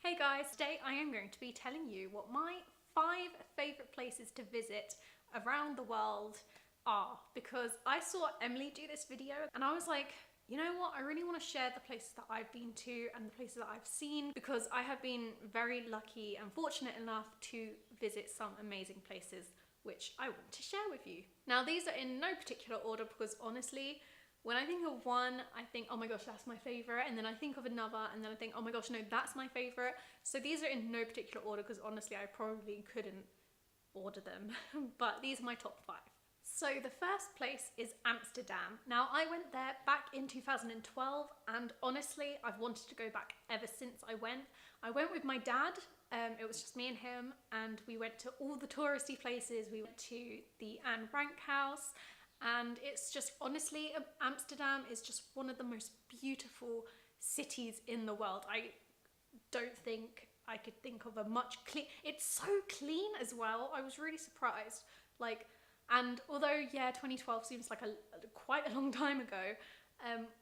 Hey guys, today I am going to be telling you what my 5 favourite places to visit around the world are, because I saw Emily do this video and I was like, you know what, I really want to share the places that I've been to and the places that I've seen, because I have been very lucky and fortunate enough to visit some amazing places which I want to share with you. Now these are in no particular order because honestly, when I think of one, I think, oh my gosh, that's my favorite. And then I think of another and then I think, oh my gosh, no, that's my favorite. So these are in no particular order because honestly, I probably couldn't order them, but these are my top 5. So the first place is Amsterdam. Now I went there back in 2012 and honestly, I've wanted to go back ever since I went. I went with my dad. It was just me and him, and we went to all the touristy places. We went to the Anne Frank house. And it's just, honestly, Amsterdam is just one of the most beautiful cities in the world. I don't think I could think of a much clean, it's so clean as well. I was really surprised. Like, and although, yeah, 2012 seems like quite a long time ago,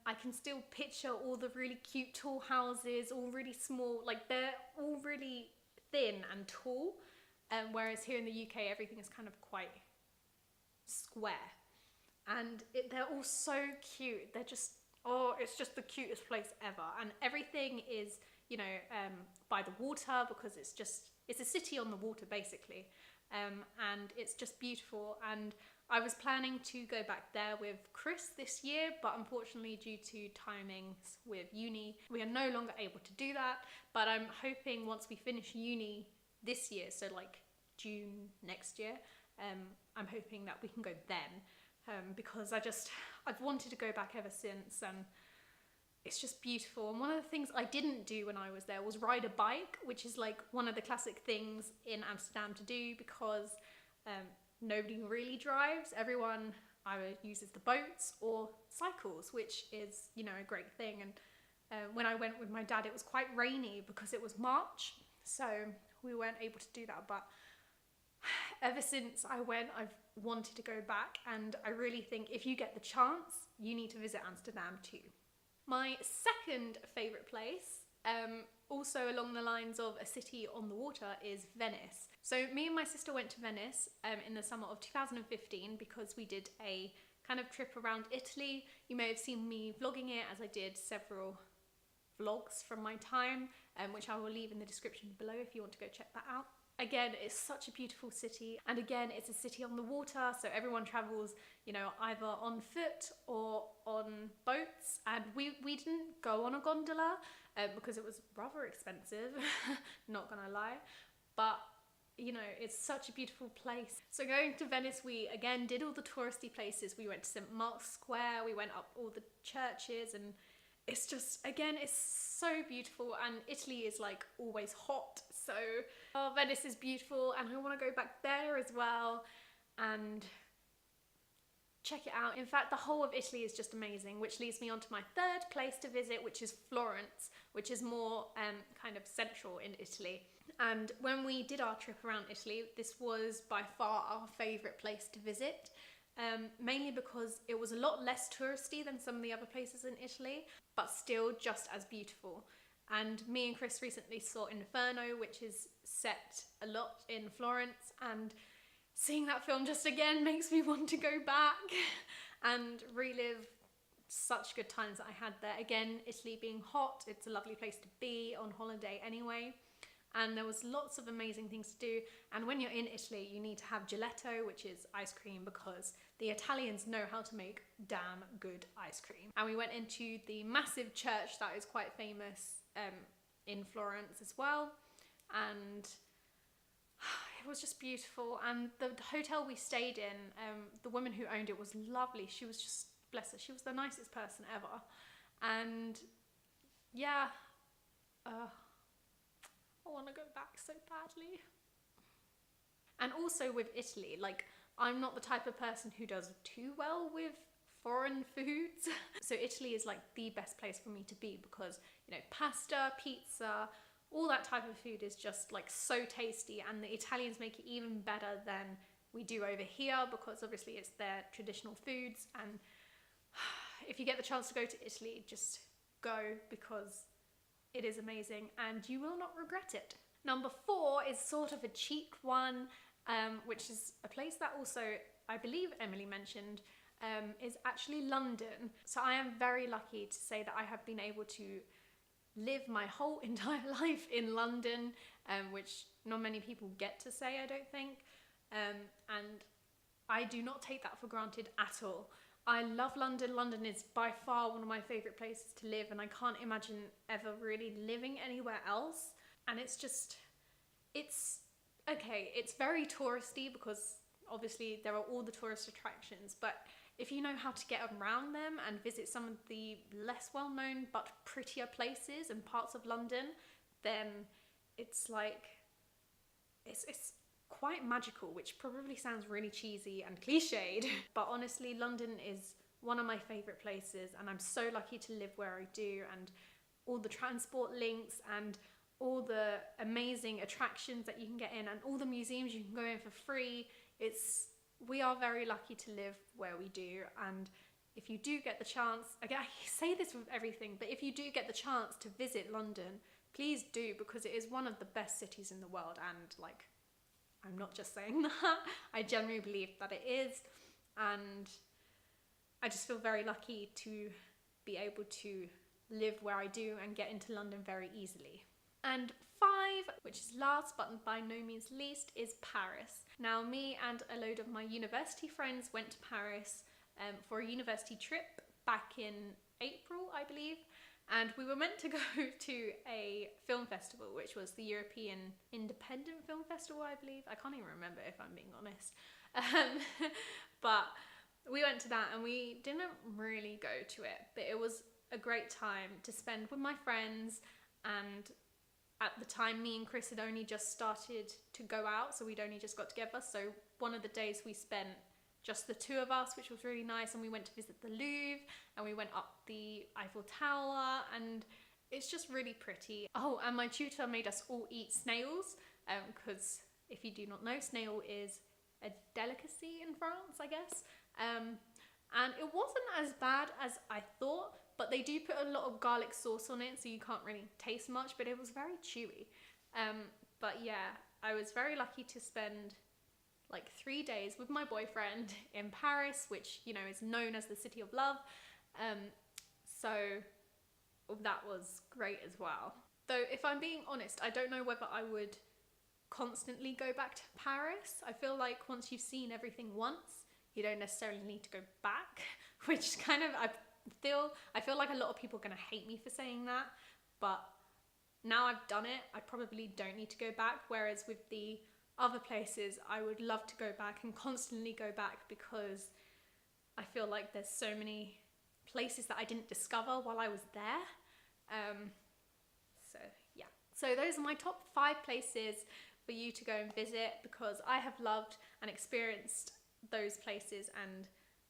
I can still picture all the really cute tall houses, all really small, like they're all really thin and tall. Whereas here in the UK, everything is kind of quite square. And they're all so cute. They're just, oh, it's just the cutest place ever. And everything is, you know, by the water, because it's a city on the water basically. And it's just beautiful. And I was planning to go back there with Chris this year, but unfortunately due to timings with uni, we are no longer able to do that. But I'm hoping once we finish uni this year, so like June next year, I'm hoping that we can go then. Because I've wanted to go back ever since, and it's just beautiful. And one of the things I didn't do when I was there was ride a bike, which is like one of the classic things in Amsterdam to do, because nobody really drives. Everyone either uses the boats or cycles, which is, you know, a great thing. And when I went with my dad, it was quite rainy because it was March, so we weren't able to do that. But ever since I went, I've wanted to go back, and I really think if you get the chance, you need to visit Amsterdam too. My second favourite place, also along the lines of a city on the water, is Venice. So me and my sister went to Venice in the summer of 2015 because we did a kind of trip around Italy. You may have seen me vlogging it, as I did several vlogs from my time, which I will leave in the description below if you want to go check that out. Again, it's such a beautiful city, and again, it's a city on the water, so everyone travels, you know, either on foot or on boats. And we didn't go on a gondola because it was rather expensive, not gonna lie, but you know, it's such a beautiful place. So going to Venice, we again did all the touristy places. We went to St. Mark's Square, we went up all the churches, and it's just, again, it's so beautiful. And Italy is like always hot, so oh, Venice is beautiful, and I want to go back there as well and check it out. In fact, the whole of Italy is just amazing, which leads me on to my third place to visit, which is Florence, which is more kind of central in Italy. And when we did our trip around Italy, this was by far our favourite place to visit. Mainly because it was a lot less touristy than some of the other places in Italy, but still just as beautiful. And me and Chris recently saw Inferno, which is set a lot in Florence, and seeing that film just again makes me want to go back and relive such good times that I had there. Again, Italy being hot, it's a lovely place to be on holiday anyway. And there was lots of amazing things to do. And when you're in Italy, you need to have gelato, which is ice cream, because the Italians know how to make damn good ice cream. And we went into the massive church that is quite famous in Florence as well. And it was just beautiful. And the hotel we stayed in, the woman who owned it was lovely. She was just, bless her, she was the nicest person ever. And yeah, I want to go back so badly. And also with Italy, like, I'm not the type of person who does too well with foreign foods. So Italy is like the best place for me to be because, you know, pasta, pizza, all that type of food is just like so tasty, and the Italians make it even better than we do over here because obviously it's their traditional foods. And if you get the chance to go to Italy, just go, because It is amazing and you will not regret it. Number 4 is sort of a cheek one, which is a place that also I believe Emily mentioned, is actually London. So I am very lucky to say that I have been able to live my whole entire life in London, which not many people get to say, I don't think. And I do not take that for granted at all. I love London. London is by far one of my favourite places to live, and I can't imagine ever really living anywhere else. And it's okay, it's very touristy because obviously there are all the tourist attractions, but if you know how to get around them and visit some of the less well-known but prettier places and parts of London, then it's like, it's quite magical, which probably sounds really cheesy and cliched, but honestly, London is one of my favourite places, and I'm so lucky to live where I do, and all the transport links and all the amazing attractions that you can get in and all the museums you can go in for free. We are very lucky to live where we do, and if you do get the chance, again, I say this with everything, but if you do get the chance to visit London, please do, because it is one of the best cities in the world, and like, I'm not just saying that, I genuinely believe that it is, and I just feel very lucky to be able to live where I do and get into London very easily. And 5, which is last but by no means least, is Paris. Now, me and a load of my university friends went to Paris for a university trip back in April, I believe, and we were meant to go to a film festival, which was the European Independent Film Festival, I believe. I can't even remember, if I'm being honest. But we went to that and we didn't really go to it, but it was a great time to spend with my friends, and at the time me and Chris had only just started to go out, so we'd only just got together, so one of the days we spent just the two of us, which was really nice, and we went to visit the Louvre and we went up the Eiffel Tower, and it's just really pretty. Oh, and my tutor made us all eat snails, because if you do not know, snail is a delicacy in France, I guess, and it wasn't as bad as I thought, but they do put a lot of garlic sauce on it, so you can't really taste much, but it was very chewy. But yeah, I was very lucky to spend like 3 days with my boyfriend in Paris, which, you know, is known as the City of Love. So that was great as well. Though, if I'm being honest, I don't know whether I would constantly go back to Paris. I feel like once you've seen everything once, you don't necessarily need to go back, which kind of, I feel like a lot of people are going to hate me for saying that, but now I've done it, I probably don't need to go back, whereas with the other places, I would love to go back and constantly go back, because I feel like there's so many places that I didn't discover while I was there. So yeah, so those are my top 5 places for you to go and visit, because I have loved and experienced those places, and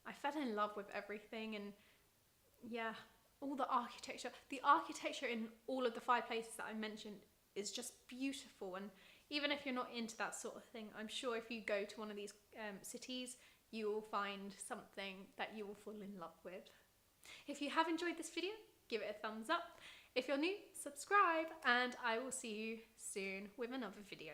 I fell in love with everything. And yeah, all the architecture in all of the 5 places that I mentioned is just beautiful. And even if you're not into that sort of thing, I'm sure if you go to one of these cities, you will find something that you will fall in love with. If you have enjoyed this video, give it a thumbs up. If you're new, subscribe, and I will see you soon with another video.